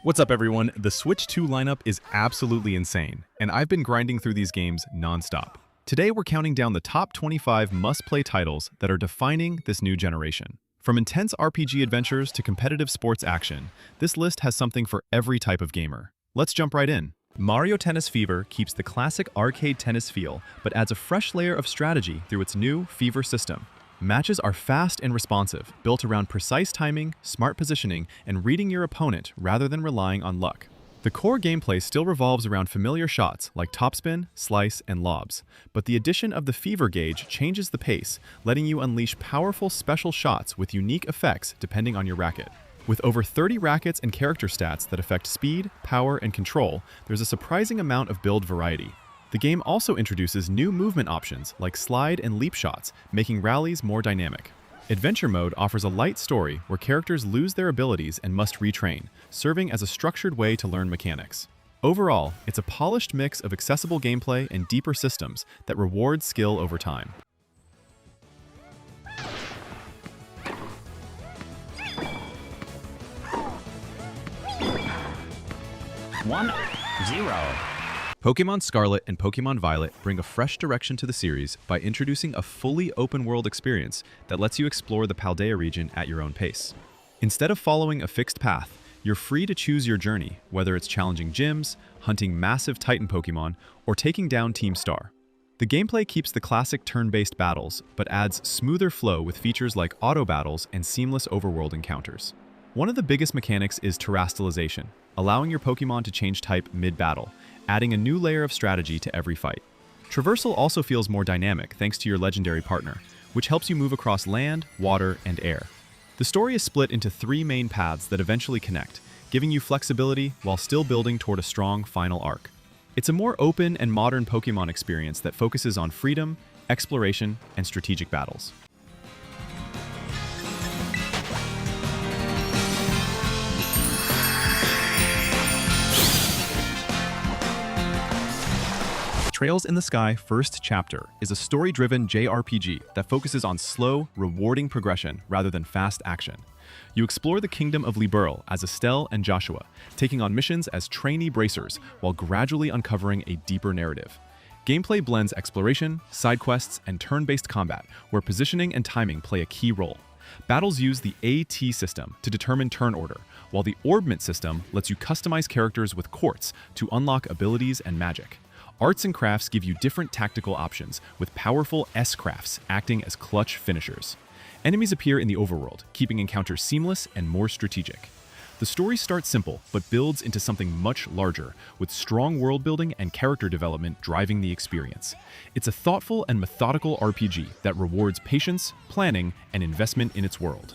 What's up, everyone? The Switch 2 lineup is absolutely insane, and I've been grinding through these games non-stop. Today, we're counting down the top 25 must-play titles that are defining this new generation. From intense RPG adventures to competitive sports action, this list has something for every type of gamer. Let's jump right in. Mario Tennis Fever keeps the classic arcade tennis feel, but adds a fresh layer of strategy through its new Fever system. Matches are fast and responsive, built around precise timing, smart positioning, and reading your opponent rather than relying on luck. The core gameplay still revolves around familiar shots like topspin, slice, and lobs, but the addition of the Fever gauge changes the pace, letting you unleash powerful special shots with unique effects depending on your racket. With over 30 rackets and character stats that affect speed, power, and control, there's a surprising amount of build variety. The game also introduces new movement options like slide and leap shots, making rallies more dynamic. Adventure Mode offers a light story where characters lose their abilities and must retrain, serving as a structured way to learn mechanics. Overall, it's a polished mix of accessible gameplay and deeper systems that reward skill over time. One, zero. Pokémon Scarlet and Pokémon Violet bring a fresh direction to the series by introducing a fully open-world experience that lets you explore the Paldea region at your own pace. Instead of following a fixed path, you're free to choose your journey, whether it's challenging gyms, hunting massive Titan Pokémon, or taking down Team Star. The gameplay keeps the classic turn-based battles, but adds smoother flow with features like auto battles and seamless overworld encounters. One of the biggest mechanics is terastallization, allowing your Pokémon to change type mid-battle, adding a new layer of strategy to every fight. Traversal also feels more dynamic thanks to your legendary partner, which helps you move across land, water, and air. The story is split into 3 main paths that eventually connect, giving you flexibility while still building toward a strong final arc. It's a more open and modern Pokémon experience that focuses on freedom, exploration, and strategic battles. Trails in the Sky First Chapter is a story-driven JRPG that focuses on slow, rewarding progression rather than fast action. You explore the kingdom of Liberl as Estelle and Joshua, taking on missions as trainee bracers while gradually uncovering a deeper narrative. Gameplay blends exploration, side quests, and turn-based combat, where positioning and timing play a key role. Battles use the AT system to determine turn order, while the Orbment system lets you customize characters with quartz to unlock abilities and magic. Arts and crafts give you different tactical options, with powerful S-crafts acting as clutch finishers. Enemies appear in the overworld, keeping encounters seamless and more strategic. The story starts simple, but builds into something much larger, with strong world building and character development driving the experience. It's a thoughtful and methodical RPG that rewards patience, planning, and investment in its world.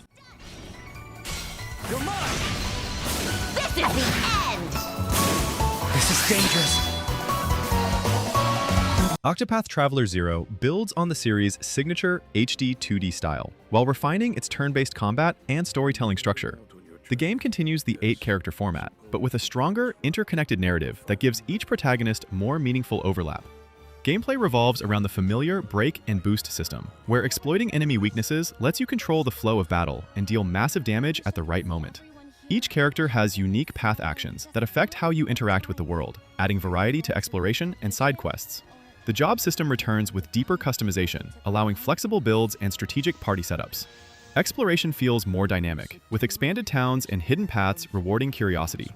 You're mine! This is the end! This is dangerous. Octopath Traveler 0 builds on the series' signature HD 2D style, while refining its turn-based combat and storytelling structure. The game continues the 8-character format, but with a stronger, interconnected narrative that gives each protagonist more meaningful overlap. Gameplay revolves around the familiar break and boost system, where exploiting enemy weaknesses lets you control the flow of battle and deal massive damage at the right moment. Each character has unique path actions that affect how you interact with the world, adding variety to exploration and side quests. The job system returns with deeper customization, allowing flexible builds and strategic party setups. Exploration feels more dynamic, with expanded towns and hidden paths rewarding curiosity.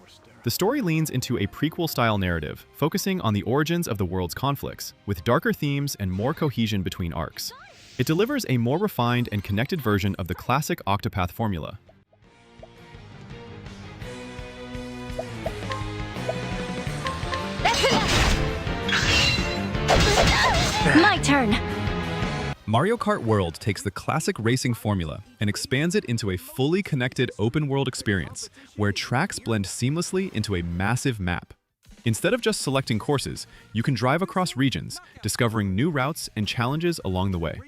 The story leans into a prequel-style narrative, focusing on the origins of the world's conflicts, with darker themes and more cohesion between arcs. It delivers a more refined and connected version of the classic Octopath formula. My turn! Mario Kart World takes the classic racing formula and expands it into a fully connected open-world experience where tracks blend seamlessly into a massive map. Instead of just selecting courses, you can drive across regions, discovering new routes and challenges along the way.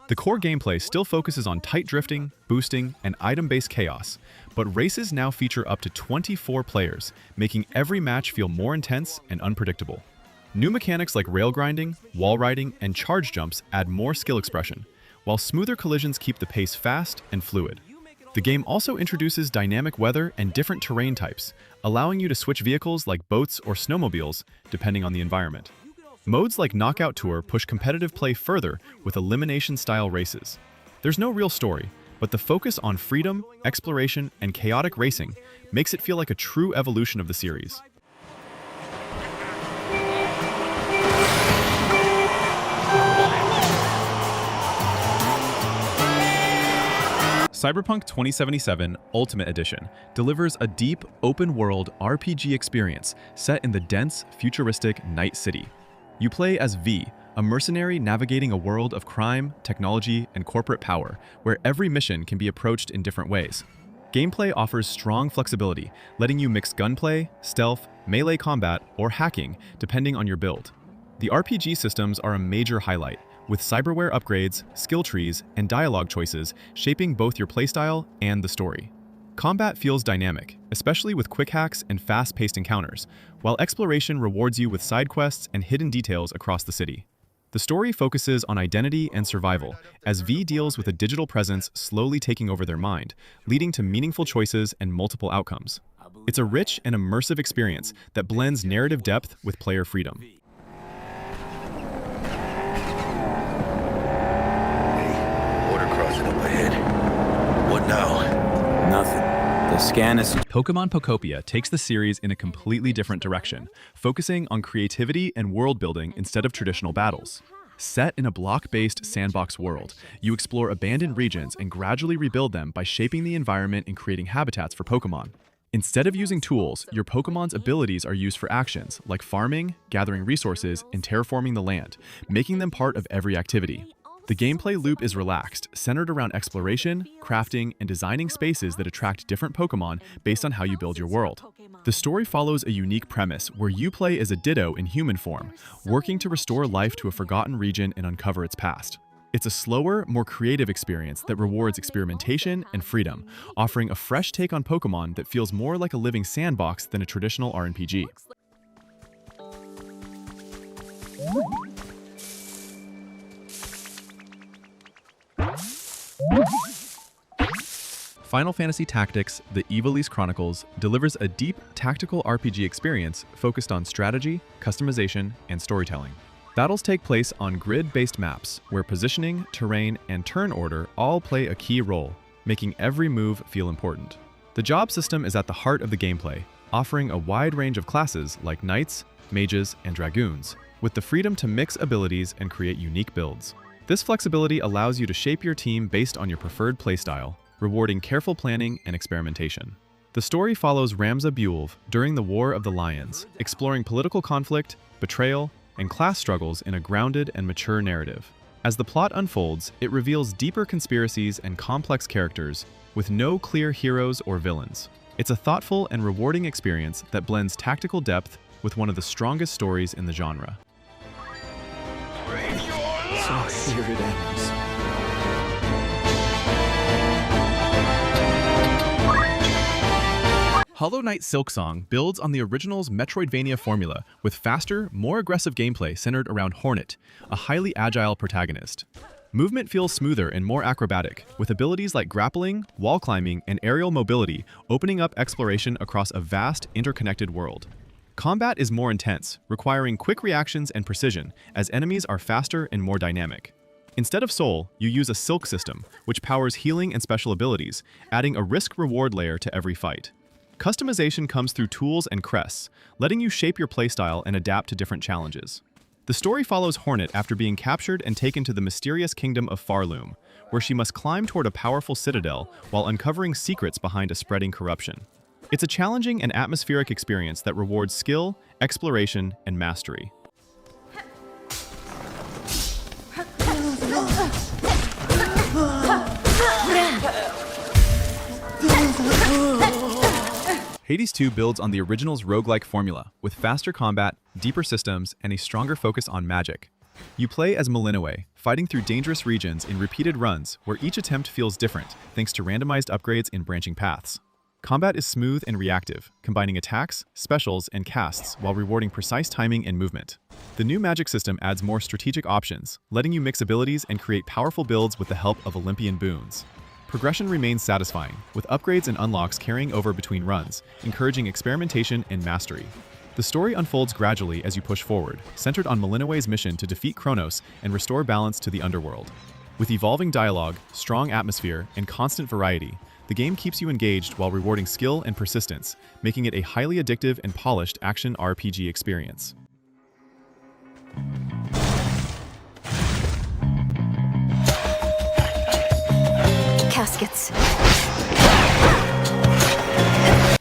The core gameplay still focuses on tight drifting, boosting, and item-based chaos, but races now feature up to 24 players, making every match feel more intense and unpredictable. New mechanics like rail grinding, wall riding, and charge jumps add more skill expression, while smoother collisions keep the pace fast and fluid. The game also introduces dynamic weather and different terrain types, allowing you to switch vehicles like boats or snowmobiles, depending on the environment. Modes like Knockout Tour push competitive play further with elimination-style races. There's no real story, but the focus on freedom, exploration, and chaotic racing makes it feel like a true evolution of the series. Cyberpunk 2077 Ultimate Edition delivers a deep, open-world RPG experience set in the dense, futuristic Night City. You play as V, a mercenary navigating a world of crime, technology, and corporate power, where every mission can be approached in different ways. Gameplay offers strong flexibility, letting you mix gunplay, stealth, melee combat, or hacking, depending on your build. The RPG systems are a major highlight, with cyberware upgrades, skill trees, and dialogue choices shaping both your playstyle and the story. Combat feels dynamic, especially with quick hacks and fast-paced encounters, while exploration rewards you with side quests and hidden details across the city. The story focuses on identity and survival, as V deals with a digital presence slowly taking over their mind, leading to meaningful choices and multiple outcomes. It's a rich and immersive experience that blends narrative depth with player freedom. Up ahead. What now? Nothing. The scan is... Pokémon Pokopia takes the series in a completely different direction, focusing on creativity and world building instead of traditional battles. Set in a block-based sandbox world, you explore abandoned regions and gradually rebuild them by shaping the environment and creating habitats for Pokémon. Instead of using tools, your Pokémon's abilities are used for actions like farming, gathering resources, and terraforming the land, making them part of every activity. The gameplay loop is relaxed, centered around exploration, crafting, and designing spaces that attract different Pokémon based on how you build your world. The story follows a unique premise where you play as a Ditto in human form, working to restore life to a forgotten region and uncover its past. It's a slower, more creative experience that rewards experimentation and freedom, offering a fresh take on Pokémon that feels more like a living sandbox than a traditional RPG. Final Fantasy Tactics: The Ivalice Chronicles delivers a deep, tactical RPG experience focused on strategy, customization, and storytelling. Battles take place on grid-based maps, where positioning, terrain, and turn order all play a key role, making every move feel important. The job system is at the heart of the gameplay, offering a wide range of classes like knights, mages, and dragoons, with the freedom to mix abilities and create unique builds. This flexibility allows you to shape your team based on your preferred playstyle, rewarding careful planning and experimentation. The story follows Ramza Buelv during the War of the Lions, exploring political conflict, betrayal, and class struggles in a grounded and mature narrative. As the plot unfolds, it reveals deeper conspiracies and complex characters, with no clear heroes or villains. It's a thoughtful and rewarding experience that blends tactical depth with one of the strongest stories in the genre. So here it ends. Hollow Knight Silksong builds on the original's Metroidvania formula with faster, more aggressive gameplay centered around Hornet, a highly agile protagonist. Movement feels smoother and more acrobatic, with abilities like grappling, wall climbing, and aerial mobility opening up exploration across a vast, interconnected world. Combat is more intense, requiring quick reactions and precision, as enemies are faster and more dynamic. Instead of Soul, you use a Silk system, which powers healing and special abilities, adding a risk-reward layer to every fight. Customization comes through tools and crests, letting you shape your playstyle and adapt to different challenges. The story follows Hornet after being captured and taken to the mysterious kingdom of Farloom, where she must climb toward a powerful citadel while uncovering secrets behind a spreading corruption. It's a challenging and atmospheric experience that rewards skill, exploration, and mastery. Hades 2 builds on the original's roguelike formula, with faster combat, deeper systems, and a stronger focus on magic. You play as Malinois, fighting through dangerous regions in repeated runs where each attempt feels different thanks to randomized upgrades in branching paths. Combat is smooth and reactive, combining attacks, specials, and casts while rewarding precise timing and movement. The new magic system adds more strategic options, letting you mix abilities and create powerful builds with the help of Olympian boons. Progression remains satisfying, with upgrades and unlocks carrying over between runs, encouraging experimentation and mastery. The story unfolds gradually as you push forward, centered on Malinois's mission to defeat Kronos and restore balance to the underworld. With evolving dialogue, strong atmosphere, and constant variety, the game keeps you engaged while rewarding skill and persistence, making it a highly addictive and polished action RPG experience. Caskets.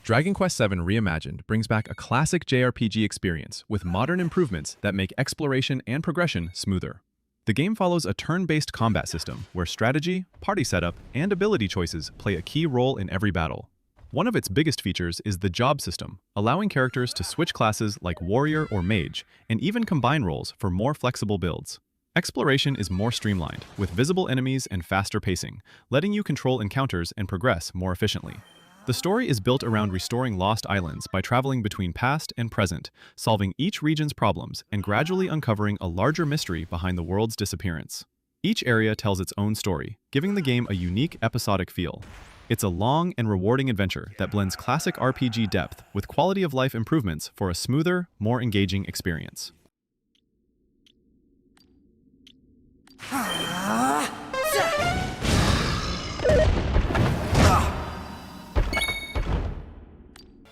Dragon Quest VII Reimagined brings back a classic JRPG experience with modern improvements that make exploration and progression smoother. The game follows a turn-based combat system where strategy, party setup, and ability choices play a key role in every battle. One of its biggest features is the job system, allowing characters to switch classes like warrior or mage, and even combine roles for more flexible builds. Exploration is more streamlined, with visible enemies and faster pacing, letting you control encounters and progress more efficiently. The story is built around restoring lost islands by traveling between past and present, solving each region's problems and gradually uncovering a larger mystery behind the world's disappearance. Each area tells its own story, giving the game a unique episodic feel. It's a long and rewarding adventure that blends classic RPG depth with quality of life improvements for a smoother, more engaging experience.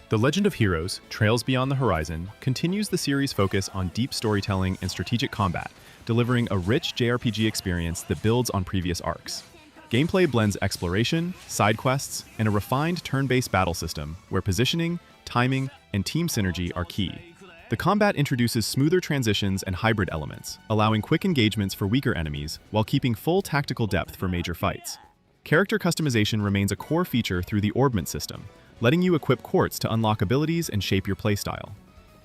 The Legend of Heroes, Trails Beyond the Horizon, continues the series' focus on deep storytelling and strategic combat, delivering a rich JRPG experience that builds on previous arcs. Gameplay blends exploration, side quests, and a refined turn-based battle system where positioning, timing, and team synergy are key. The combat introduces smoother transitions and hybrid elements, allowing quick engagements for weaker enemies while keeping full tactical depth for major fights. Character customization remains a core feature through the Orbment system, letting you equip quartz to unlock abilities and shape your playstyle.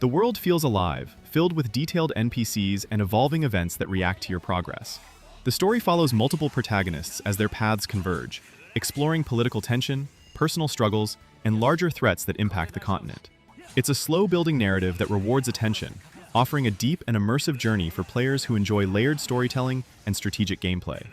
The world feels alive, filled with detailed NPCs and evolving events that react to your progress. The story follows multiple protagonists as their paths converge, exploring political tension, personal struggles, and larger threats that impact the continent. It's a slow-building narrative that rewards attention, offering a deep and immersive journey for players who enjoy layered storytelling and strategic gameplay.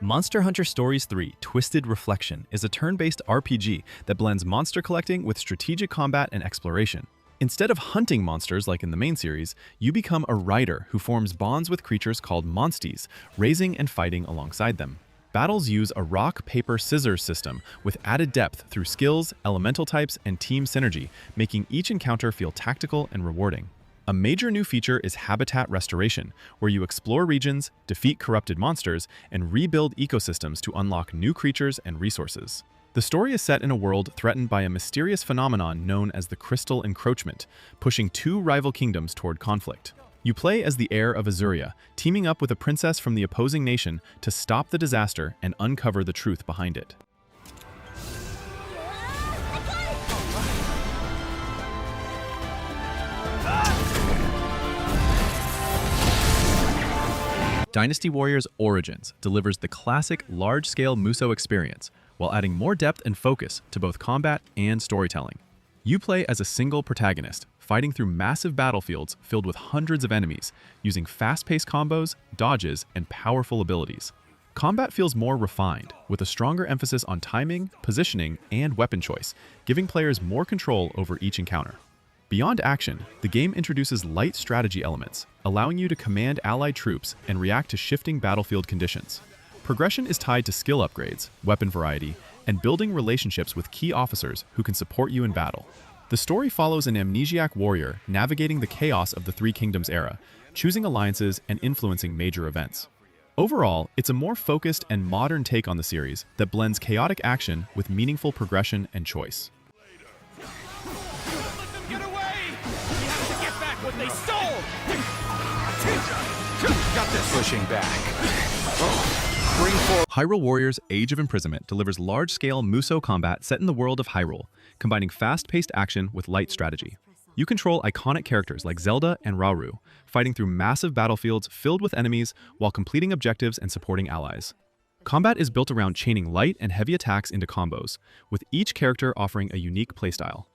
Monster Hunter Stories 3: Twisted Reflection is a turn-based RPG that blends monster collecting with strategic combat and exploration. Instead of hunting monsters like in the main series, you become a rider who forms bonds with creatures called monsties, raising and fighting alongside them. Battles use a rock, paper, scissors system with added depth through skills, elemental types, and team synergy, making each encounter feel tactical and rewarding. A major new feature is habitat restoration, where you explore regions, defeat corrupted monsters, and rebuild ecosystems to unlock new creatures and resources. The story is set in a world threatened by a mysterious phenomenon known as the Crystal Encroachment, pushing two rival kingdoms toward conflict. You play as the heir of Azuria, teaming up with a princess from the opposing nation to stop the disaster and uncover the truth behind it. Dynasty Warriors Origins delivers the classic large-scale Musou experience, while adding more depth and focus to both combat and storytelling. You play as a single protagonist, fighting through massive battlefields filled with hundreds of enemies, using fast-paced combos, dodges, and powerful abilities. Combat feels more refined, with a stronger emphasis on timing, positioning, and weapon choice, giving players more control over each encounter. Beyond action, the game introduces light strategy elements, allowing you to command allied troops and react to shifting battlefield conditions. Progression is tied to skill upgrades, weapon variety, and building relationships with key officers who can support you in battle. The story follows an amnesiac warrior navigating the chaos of the Three Kingdoms era, choosing alliances and influencing major events. Overall, it's a more focused and modern take on the series that blends chaotic action with meaningful progression and choice. Get away! We have to get back what they stole! Got this! Pushing back. Bring forward. Hyrule Warriors Age of Imprisonment delivers large-scale Musou combat set in the world of Hyrule, combining fast-paced action with light strategy. You control iconic characters like Zelda and Rauru, fighting through massive battlefields filled with enemies while completing objectives and supporting allies. Combat is built around chaining light and heavy attacks into combos, with each character offering a unique playstyle.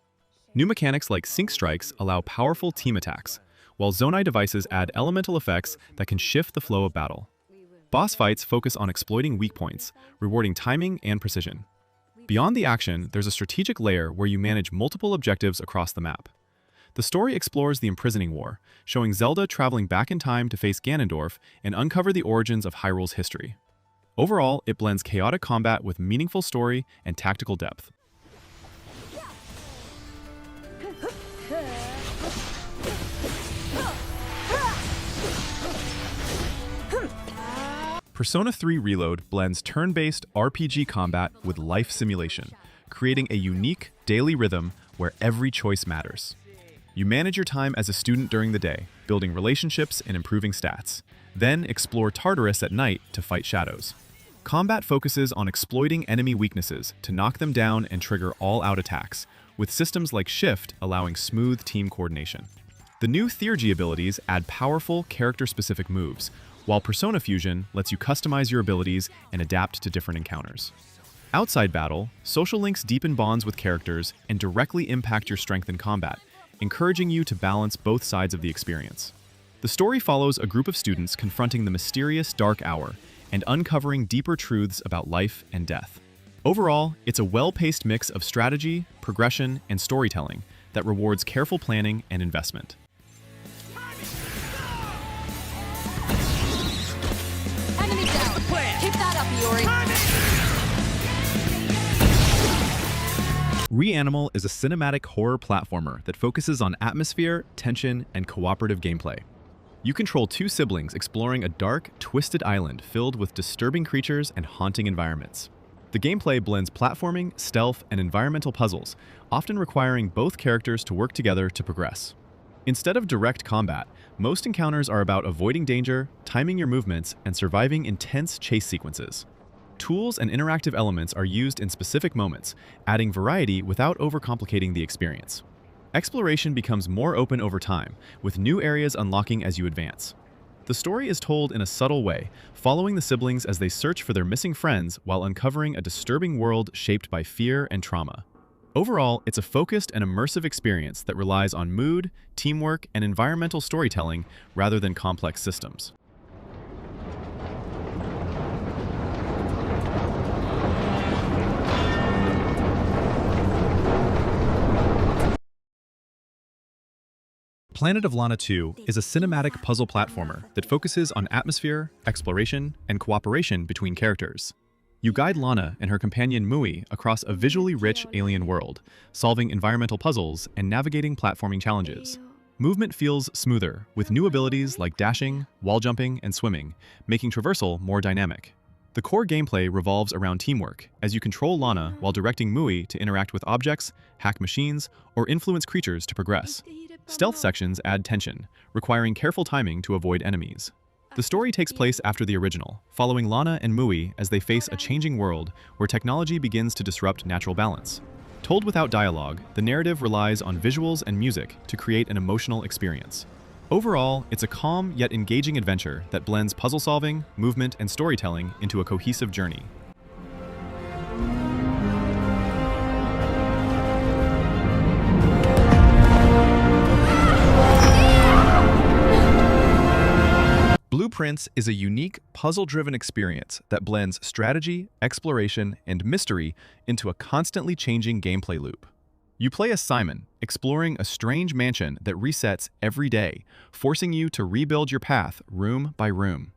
New mechanics like sync strikes allow powerful team attacks, while Zonai devices add elemental effects that can shift the flow of battle. Boss fights focus on exploiting weak points, rewarding timing and precision. Beyond the action, there's a strategic layer where you manage multiple objectives across the map. The story explores the Imprisoning War, showing Zelda traveling back in time to face Ganondorf and uncover the origins of Hyrule's history. Overall, it blends chaotic combat with meaningful story and tactical depth. Persona 3 Reload blends turn-based RPG combat with life simulation, creating a unique daily rhythm where every choice matters. You manage your time as a student during the day, building relationships and improving stats. Then explore Tartarus at night to fight shadows. Combat focuses on exploiting enemy weaknesses to knock them down and trigger all-out attacks, with systems like Shift allowing smooth team coordination. The new Theurgy abilities add powerful, character-specific moves, while Persona Fusion lets you customize your abilities and adapt to different encounters. Outside battle, social links deepen bonds with characters and directly impact your strength in combat, encouraging you to balance both sides of the experience. The story follows a group of students confronting the mysterious Dark Hour and uncovering deeper truths about life and death. Overall, it's a well-paced mix of strategy, progression, and storytelling that rewards careful planning and investment. Enemy down. Keep that up, Yuri. REANIMAL is a cinematic horror platformer that focuses on atmosphere, tension, and cooperative gameplay. You control two siblings exploring a dark, twisted island filled with disturbing creatures and haunting environments. The gameplay blends platforming, stealth, and environmental puzzles, often requiring both characters to work together to progress. Instead of direct combat, most encounters are about avoiding danger, timing your movements, and surviving intense chase sequences. Tools and interactive elements are used in specific moments, adding variety without overcomplicating the experience. Exploration becomes more open over time, with new areas unlocking as you advance. The story is told in a subtle way, following the siblings as they search for their missing friends while uncovering a disturbing world shaped by fear and trauma. Overall, it's a focused and immersive experience that relies on mood, teamwork, and environmental storytelling rather than complex systems. Planet of Lana II is a cinematic puzzle platformer that focuses on atmosphere, exploration, and cooperation between characters. You guide Lana and her companion Mui across a visually rich alien world, solving environmental puzzles and navigating platforming challenges. Movement feels smoother, with new abilities like dashing, wall jumping, and swimming, making traversal more dynamic. The core gameplay revolves around teamwork, as you control Lana while directing Mui to interact with objects, hack machines, or influence creatures to progress. Stealth sections add tension, requiring careful timing to avoid enemies. The story takes place after the original, following Lana and Mui as they face a changing world where technology begins to disrupt natural balance. Told without dialogue, the narrative relies on visuals and music to create an emotional experience. Overall, it's a calm yet engaging adventure that blends puzzle solving, movement, and storytelling into a cohesive journey. Blueprints is a unique, puzzle-driven experience that blends strategy, exploration, and mystery into a constantly changing gameplay loop. You play as Simon, exploring a strange mansion that resets every day, forcing you to rebuild your path room by room.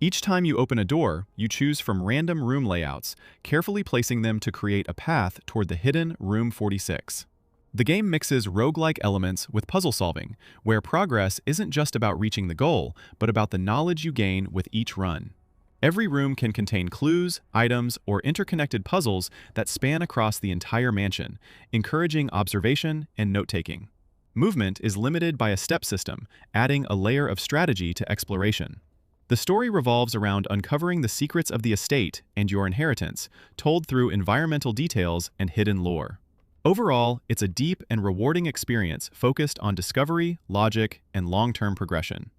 Each time you open a door, you choose from random room layouts, carefully placing them to create a path toward the hidden Room 46. The game mixes roguelike elements with puzzle solving, where progress isn't just about reaching the goal, but about the knowledge you gain with each run. Every room can contain clues, items, or interconnected puzzles that span across the entire mansion, encouraging observation and note-taking. Movement is limited by a step system, adding a layer of strategy to exploration. The story revolves around uncovering the secrets of the estate and your inheritance, told through environmental details and hidden lore. Overall, it's a deep and rewarding experience focused on discovery, logic, and long-term progression.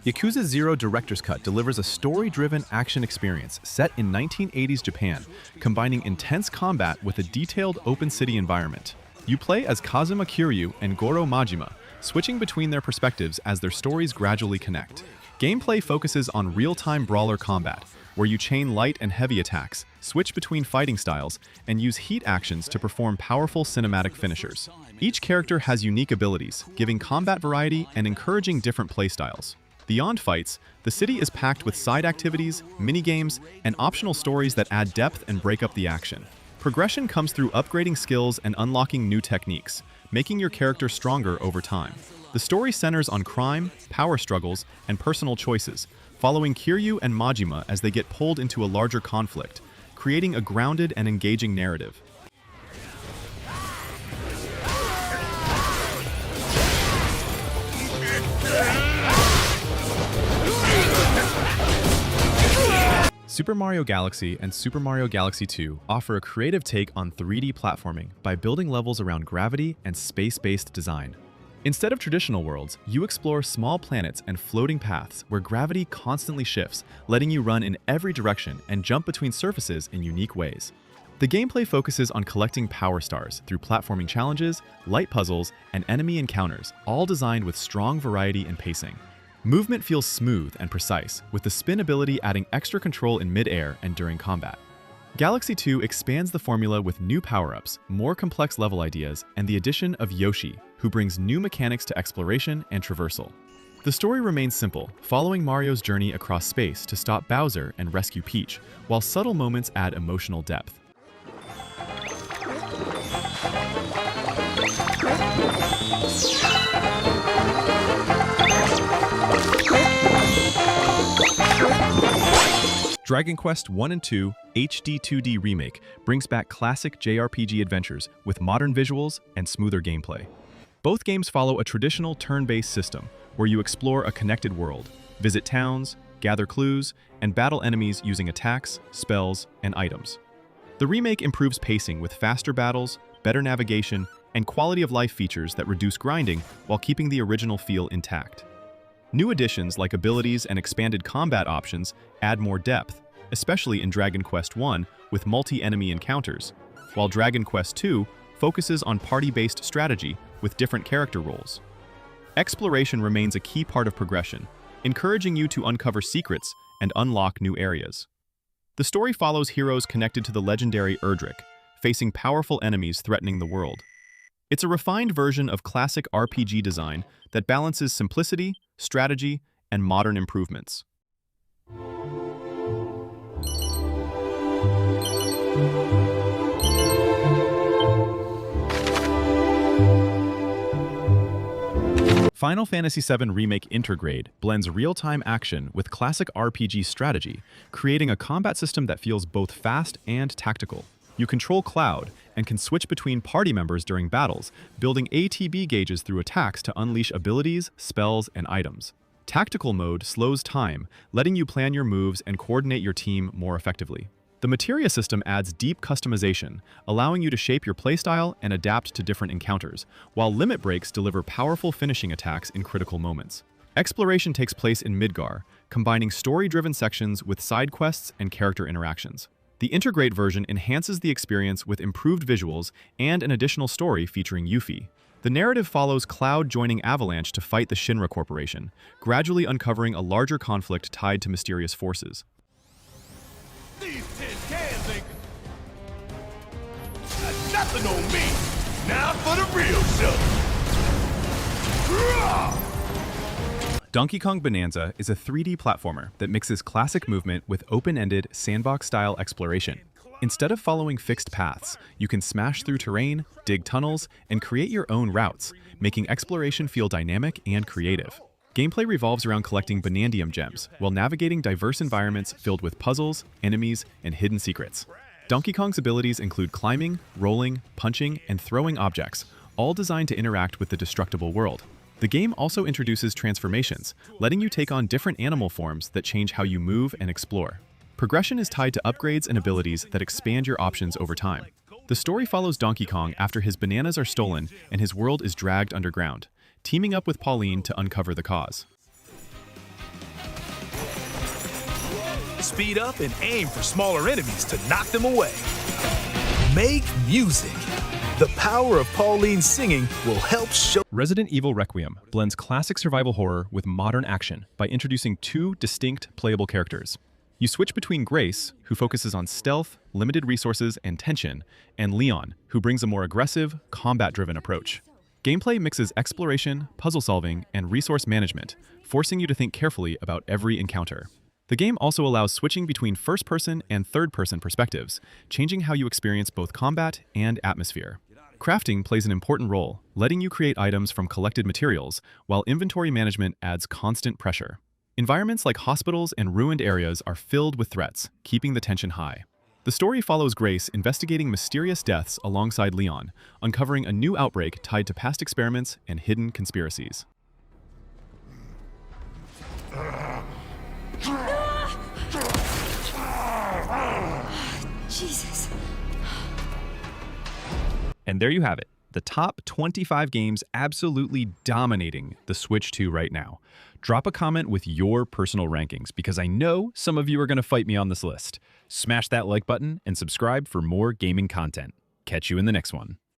Yakuza 0 Director's Cut delivers a story-driven action experience set in 1980s Japan, combining intense combat with a detailed open city environment. You play as Kazuma Kiryu and Goro Majima, switching between their perspectives as their stories gradually connect. Gameplay focuses on real-time brawler combat, where you chain light and heavy attacks, switch between fighting styles, and use heat actions to perform powerful cinematic finishers. Each character has unique abilities, giving combat variety and encouraging different playstyles. Beyond fights, the city is packed with side activities, minigames, and optional stories that add depth and break up the action. Progression comes through upgrading skills and unlocking new techniques, making your character stronger over time. The story centers on crime, power struggles, and personal choices, following Kiryu and Majima as they get pulled into a larger conflict, creating a grounded and engaging narrative. Super Mario Galaxy and Super Mario Galaxy 2 offer a creative take on 3D platforming by building levels around gravity and space-based design. Instead of traditional worlds, you explore small planets and floating paths where gravity constantly shifts, letting you run in every direction and jump between surfaces in unique ways. The gameplay focuses on collecting power stars through platforming challenges, light puzzles, and enemy encounters, all designed with strong variety and pacing. Movement feels smooth and precise, with the spin ability adding extra control in mid-air and during combat. Galaxy 2 expands the formula with new power-ups, more complex level ideas, and the addition of Yoshi, who brings new mechanics to exploration and traversal. The story remains simple, following Mario's journey across space to stop Bowser and rescue Peach, while subtle moments add emotional depth. Dragon Quest I and II HD 2D Remake brings back classic JRPG adventures with modern visuals and smoother gameplay. Both games follow a traditional turn-based system where you explore a connected world, visit towns, gather clues, and battle enemies using attacks, spells, and items. The remake improves pacing with faster battles, better navigation, and quality-of-life features that reduce grinding while keeping the original feel intact. New additions like abilities and expanded combat options add more depth, especially in Dragon Quest I with multi-enemy encounters, while Dragon Quest II focuses on party-based strategy with different character roles. Exploration remains a key part of progression, encouraging you to uncover secrets and unlock new areas. The story follows heroes connected to the legendary Erdrick, facing powerful enemies threatening the world. It's a refined version of classic RPG design that balances simplicity, strategy, and modern improvements. Final Fantasy VII Remake Intergrade blends real-time action with classic RPG strategy, creating a combat system that feels both fast and tactical. You control Cloud and can switch between party members during battles, building ATB gauges through attacks to unleash abilities, spells, and items. Tactical mode slows time, letting you plan your moves and coordinate your team more effectively. The materia system adds deep customization, allowing you to shape your playstyle and adapt to different encounters, while limit breaks deliver powerful finishing attacks in critical moments. Exploration takes place in Midgar, combining story-driven sections with side quests and character interactions. The Intergrade version enhances the experience with improved visuals and an additional story featuring Yuffie. The narrative follows Cloud joining Avalanche to fight the Shinra Corporation, gradually uncovering a larger conflict tied to mysterious forces. These tin cans ain't got nothing on me. Now for the real show. Donkey Kong Bananza is a 3D platformer that mixes classic movement with open-ended, sandbox-style exploration. Instead of following fixed paths, you can smash through terrain, dig tunnels, and create your own routes, making exploration feel dynamic and creative. Gameplay revolves around collecting Banandium gems, while navigating diverse environments filled with puzzles, enemies, and hidden secrets. Donkey Kong's abilities include climbing, rolling, punching, and throwing objects, all designed to interact with the destructible world. The game also introduces transformations, letting you take on different animal forms that change how you move and explore. Progression is tied to upgrades and abilities that expand your options over time. The story follows Donkey Kong after his bananas are stolen and his world is dragged underground, teaming up with Pauline to uncover the cause. Speed up and aim for smaller enemies to knock them away. Make music. The power of Pauline's singing will help show. Resident Evil Requiem blends classic survival horror with modern action by introducing two distinct playable characters. You switch between Grace, who focuses on stealth, limited resources, and tension, and Leon, who brings a more aggressive, combat-driven approach. Gameplay mixes exploration, puzzle solving, and resource management, forcing you to think carefully about every encounter. The game also allows switching between first-person and third-person perspectives, changing how you experience both combat and atmosphere. Crafting plays an important role, letting you create items from collected materials, while inventory management adds constant pressure. Environments like hospitals and ruined areas are filled with threats, keeping the tension high. The story follows Grace investigating mysterious deaths alongside Leon, uncovering a new outbreak tied to past experiments and hidden conspiracies. Jesus. And there you have it, the top 25 games absolutely dominating the Switch 2 right now. Drop a comment with your personal rankings, because I know some of you are going to fight me on this list. Smash that like button and subscribe for more gaming content. Catch you in the next one.